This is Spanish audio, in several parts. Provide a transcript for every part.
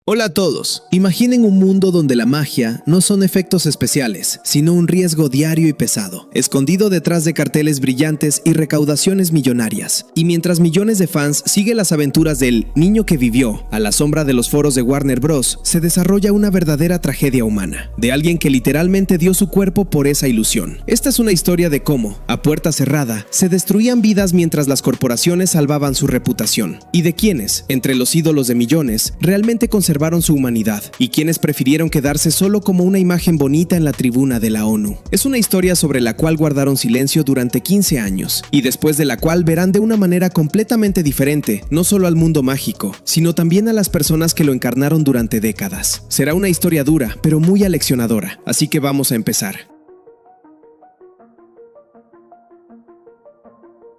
Hola a todos. Imaginen un mundo donde la magia no son efectos especiales, sino un riesgo diario y pesado, escondido detrás de carteles brillantes y recaudaciones millonarias. Y mientras millones de fans siguen las aventuras del niño que vivió a la sombra de los foros de Warner Bros., se desarrolla una verdadera tragedia humana, de alguien que literalmente dio su cuerpo por esa ilusión. Esta es una historia de cómo, a puerta cerrada, se destruían vidas mientras las corporaciones salvaban su reputación, y de quienes, entre los ídolos de millones, realmente conservaron su humanidad y quienes prefirieron quedarse solo como una imagen bonita en la tribuna de la ONU. Es una historia sobre la cual guardaron silencio durante 15 años y después de la cual verán de una manera completamente diferente no solo al mundo mágico, sino también a las personas que lo encarnaron durante décadas. Será una historia dura, pero muy aleccionadora, así que vamos a empezar.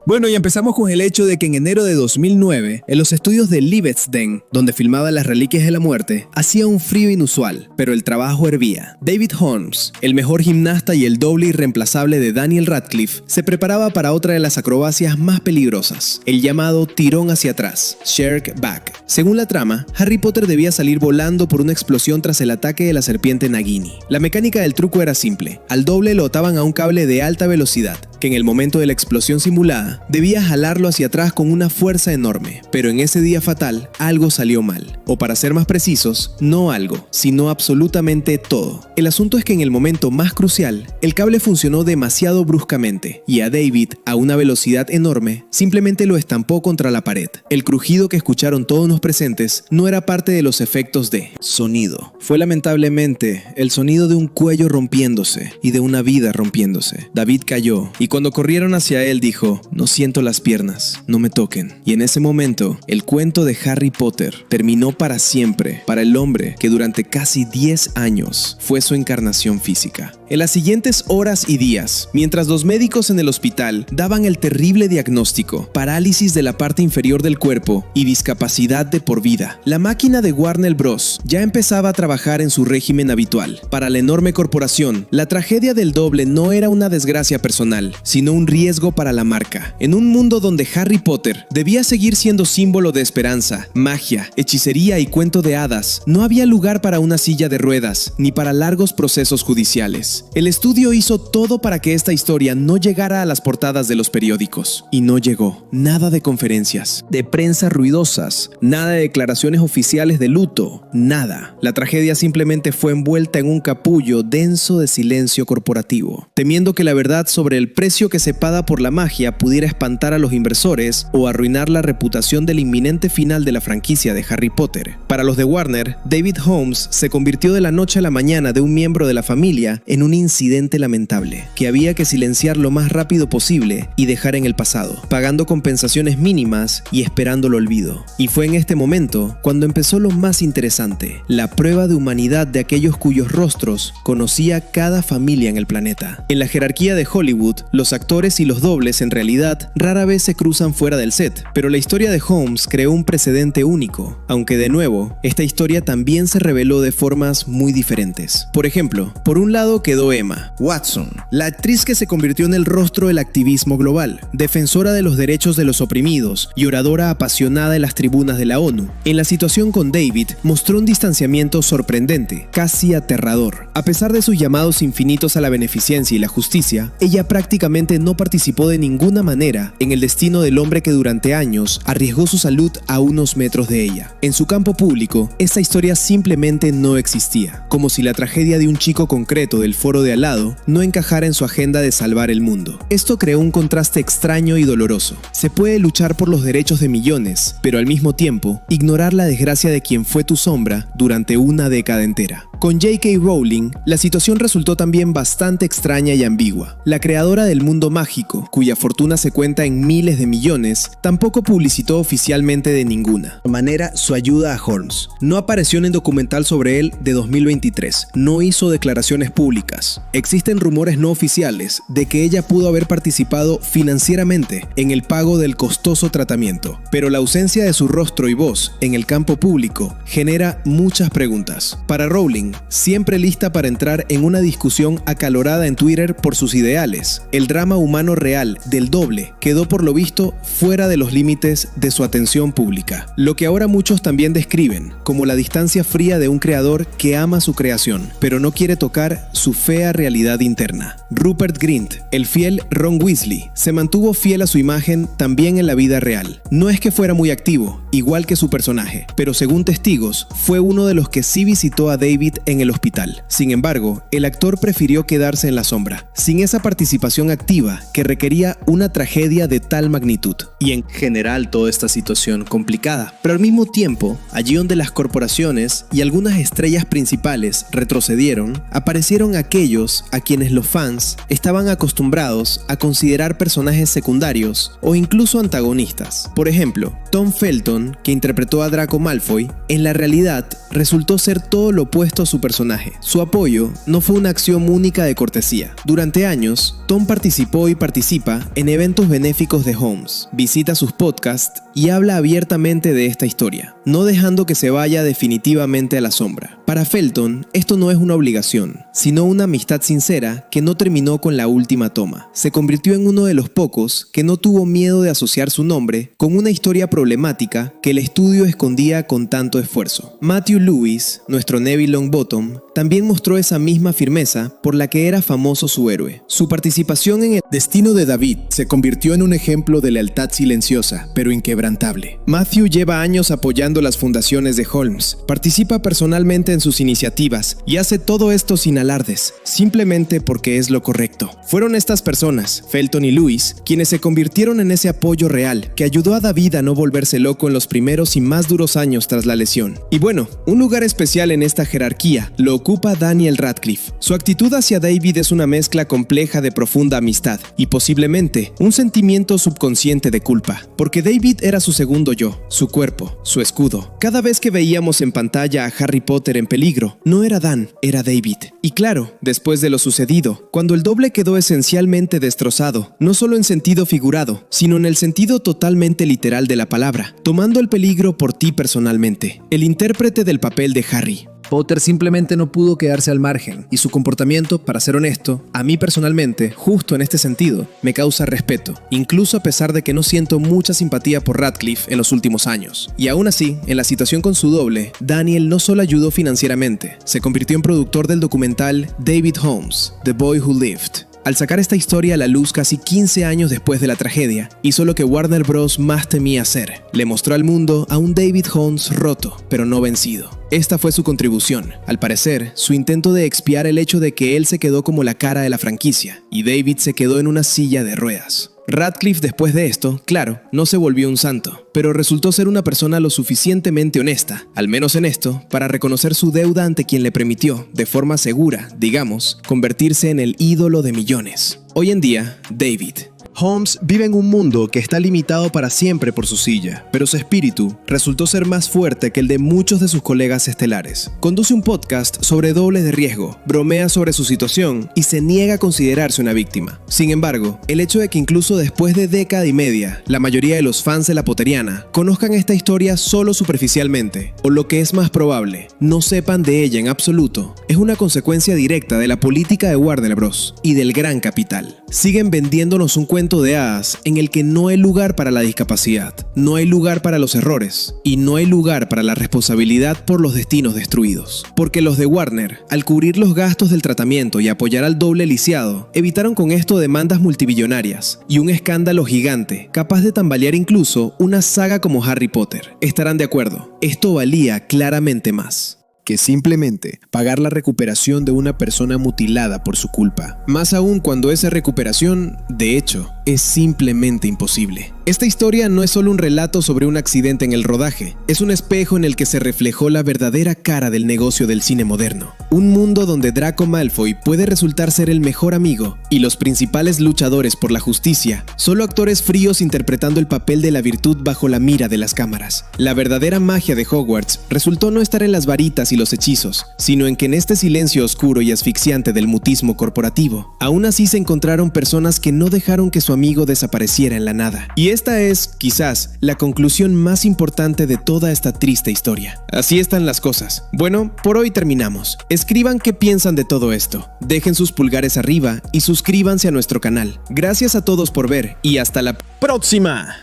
Bueno, y empezamos con el hecho de que en enero de 2009, en los estudios de Liebesden, donde filmaba Las Reliquias de la Muerte, hacía un frío inusual, pero el trabajo hervía. David Holmes, el mejor gimnasta y el doble irreemplazable de Daniel Radcliffe, se preparaba para otra de las acrobacias más peligrosas, el llamado tirón hacia atrás, Shark Back. Según la trama, Harry Potter debía salir volando por una explosión tras el ataque de la serpiente Nagini. La mecánica del truco era simple, al doble lo ataban a un cable de alta velocidad, que en el momento de la explosión simulada, debía jalarlo hacia atrás con una fuerza enorme, pero en ese día fatal, algo salió mal. O para ser más precisos, no algo, sino absolutamente todo. El asunto es que en el momento más crucial, el cable funcionó demasiado bruscamente, y a David, a una velocidad enorme, simplemente lo estampó contra la pared. El crujido que escucharon todos los presentes no era parte de los efectos de sonido. Fue lamentablemente el sonido de un cuello rompiéndose y de una vida rompiéndose. David cayó, y cuando corrieron hacia él dijo: "No siento las piernas, no me toquen". Y en ese momento, el cuento de Harry Potter terminó para siempre para el hombre que durante casi 10 años fue su encarnación física. En las siguientes horas y días, mientras los médicos en el hospital daban el terrible diagnóstico, parálisis de la parte inferior del cuerpo y discapacidad de por vida, la máquina de Warner Bros. Ya empezaba a trabajar en su régimen habitual. Para la enorme corporación, la tragedia del doble no era una desgracia personal, sino un riesgo para la marca. En un mundo donde Harry Potter debía seguir siendo símbolo de esperanza, magia, hechicería y cuento de hadas, no había lugar para una silla de ruedas, ni para largos procesos judiciales. El estudio hizo todo para que esta historia no llegara a las portadas de los periódicos. Y no llegó. Nada de conferencias, de prensa ruidosas, nada de declaraciones oficiales de luto, nada. La tragedia simplemente fue envuelta en un capullo denso de silencio corporativo, temiendo que la verdad sobre el precio que se paga por la magia pudiera espantar a los inversores o arruinar la reputación del inminente final de la franquicia de Harry Potter. Para los de Warner, David Holmes se convirtió de la noche a la mañana de un miembro de la familia en un incidente lamentable, que había que silenciar lo más rápido posible y dejar en el pasado, pagando compensaciones mínimas y esperando el olvido. Y fue en este momento cuando empezó lo más interesante, la prueba de humanidad de aquellos cuyos rostros conocía cada familia en el planeta. En la jerarquía de Hollywood, los actores y los dobles en realidad rara vez se cruzan fuera del set, pero la historia de Holmes creó un precedente único, aunque de nuevo, esta historia también se reveló de formas muy diferentes. Por ejemplo, por un lado quedó Emma Watson, la actriz que se convirtió en el rostro del activismo global, defensora de los derechos de los oprimidos y oradora apasionada en las tribunas de la ONU. En la situación con David, mostró un distanciamiento sorprendente, casi aterrador. A pesar de sus llamados infinitos a la beneficencia y la justicia, ella prácticamente no participó de ninguna manera en el destino del hombre que durante años arriesgó su salud a unos metros de ella. En su campo público, esta historia simplemente no existía, como si la tragedia de un chico concreto del foro de al lado no encajara en su agenda de salvar el mundo. Esto creó un contraste extraño y doloroso. Se puede luchar por los derechos de millones, pero al mismo tiempo, ignorar la desgracia de quien fue tu sombra durante una década entera. Con J.K. Rowling, la situación resultó también bastante extraña y ambigua. La creadora del mundo mágico, cuya fortuna se cuenta en miles de millones, tampoco publicitó oficialmente de ninguna manera su ayuda a Holmes. No apareció en el documental sobre él de 2023, no hizo declaraciones públicas. Existen rumores no oficiales de que ella pudo haber participado financieramente en el pago del costoso tratamiento, pero la ausencia de su rostro y voz en el campo público genera muchas preguntas. Para Rowling, Rowling, siempre lista para entrar en una discusión acalorada en Twitter por sus ideales. El drama humano real del Doble quedó por lo visto fuera de los límites de su atención pública, lo que ahora muchos también describen como la distancia fría de un creador que ama su creación, pero no quiere tocar su fea realidad interna. Rupert Grint, el fiel Ron Weasley, se mantuvo fiel a su imagen también en la vida real. No es que fuera muy activo, igual que su personaje, pero según testigos, fue uno de los que sí visitó a David en el hospital. Sin embargo, el actor prefirió quedarse en la sombra, sin esa participación activa que requería una tragedia de tal magnitud. Y en general toda esta situación complicada. Pero al mismo tiempo, allí donde las corporaciones y algunas estrellas principales retrocedieron, aparecieron aquellos a quienes los fans estaban acostumbrados a considerar personajes secundarios o incluso antagonistas. Por ejemplo, Tom Felton, que interpretó a Draco Malfoy, en la realidad resultó ser todo lo opuesto a su personaje. Su apoyo no fue una acción única de cortesía. Durante años, Tom participó y participa en eventos benéficos de Holmes, visita sus podcasts y habla abiertamente de esta historia, no dejando que se vaya definitivamente a la sombra. Para Felton, esto no es una obligación, sino una amistad sincera que no terminó con la última toma. Se convirtió en uno de los pocos que no tuvo miedo de asociar su nombre con una historia problemática que el estudio escondía con tanto esfuerzo. Matthew Lewis, nuestro Neville Longbottom, también mostró esa misma firmeza por la que era famoso su héroe. Su participación en El destino de David se convirtió en un ejemplo de lealtad silenciosa, pero inquebrantable. Matthew lleva años apoyando las fundaciones de Holmes, participa personalmente en sus iniciativas y hace todo esto sin alardes, simplemente porque es lo correcto. Fueron estas personas, Felton y Lewis, quienes se convirtieron en ese apoyo real que ayudó a David a no volverse loco en los primeros y más duros años tras la lesión. Y bueno, un lugar especial en esta jerarquía lo ocupa Daniel Radcliffe. Su actitud hacia David es una mezcla compleja de profunda amistad y posiblemente un sentimiento subconsciente de culpa, porque David era su segundo yo, su cuerpo, su escudo. Cada vez que veíamos en pantalla a Harry Potter en peligro, no era Dan, era David. Y claro, después de lo sucedido, cuando el Doble quedó esencialmente destrozado, no solo en sentido figurado, sino en el sentido totalmente literal de la palabra, tomando el peligro por ti personalmente, el intérprete del papel de Harry. Potter simplemente no pudo quedarse al margen, y su comportamiento, para ser honesto, a mí personalmente, justo en este sentido, me causa respeto, incluso a pesar de que no siento mucha simpatía por Radcliffe en los últimos años. Y aún así, en la situación con su doble, Daniel no solo ayudó financieramente, se convirtió en productor del documental David Holmes, The Boy Who Lived. Al sacar esta historia a la luz casi 15 años después de la tragedia, hizo lo que Warner Bros. Más temía hacer. Le mostró al mundo a un David Holmes roto, pero no vencido. Esta fue su contribución. Al parecer, su intento de expiar el hecho de que él se quedó como la cara de la franquicia, y David se quedó en una silla de ruedas. Radcliffe, después de esto, claro, no se volvió un santo, pero resultó ser una persona lo suficientemente honesta, al menos en esto, para reconocer su deuda ante quien le permitió, de forma segura, digamos, convertirse en el ídolo de millones. Hoy en día, David Holmes vive en un mundo que está limitado para siempre por su silla, pero su espíritu resultó ser más fuerte que el de muchos de sus colegas estelares. Conduce un podcast sobre dobles de riesgo, bromea sobre su situación y se niega a considerarse una víctima. Sin embargo, el hecho de que incluso después de década y media, la mayoría de los fans de la Potteriana conozcan esta historia solo superficialmente, o lo que es más probable, no sepan de ella en absoluto, es una consecuencia directa de la política de Warner Bros. Y del gran capital. Siguen vendiéndonos un cuento de hadas en el que no hay lugar para la discapacidad, no hay lugar para los errores y no hay lugar para la responsabilidad por los destinos destruidos. Porque los de Warner, al cubrir los gastos del tratamiento y apoyar al doble lisiado, evitaron con esto demandas multimillonarias y un escándalo gigante, capaz de tambalear incluso una saga como Harry Potter. Estarán de acuerdo, esto valía claramente más que simplemente pagar la recuperación de una persona mutilada por su culpa. Más aún cuando esa recuperación, de hecho, es simplemente imposible. Esta historia no es solo un relato sobre un accidente en el rodaje, es un espejo en el que se reflejó la verdadera cara del negocio del cine moderno. Un mundo donde Draco Malfoy puede resultar ser el mejor amigo y los principales luchadores por la justicia, solo actores fríos interpretando el papel de la virtud bajo la mira de las cámaras. La verdadera magia de Hogwarts resultó no estar en las varitas y los hechizos, sino en que en este silencio oscuro y asfixiante del mutismo corporativo, aún así se encontraron personas que no dejaron que su amigo desapareciera en la nada. Y Esta es, quizás, la conclusión más importante de toda esta triste historia. Así están las cosas. Bueno, por hoy terminamos. Escriban qué piensan de todo esto. Dejen sus pulgares arriba y suscríbanse a nuestro canal. Gracias a todos por ver y hasta la próxima.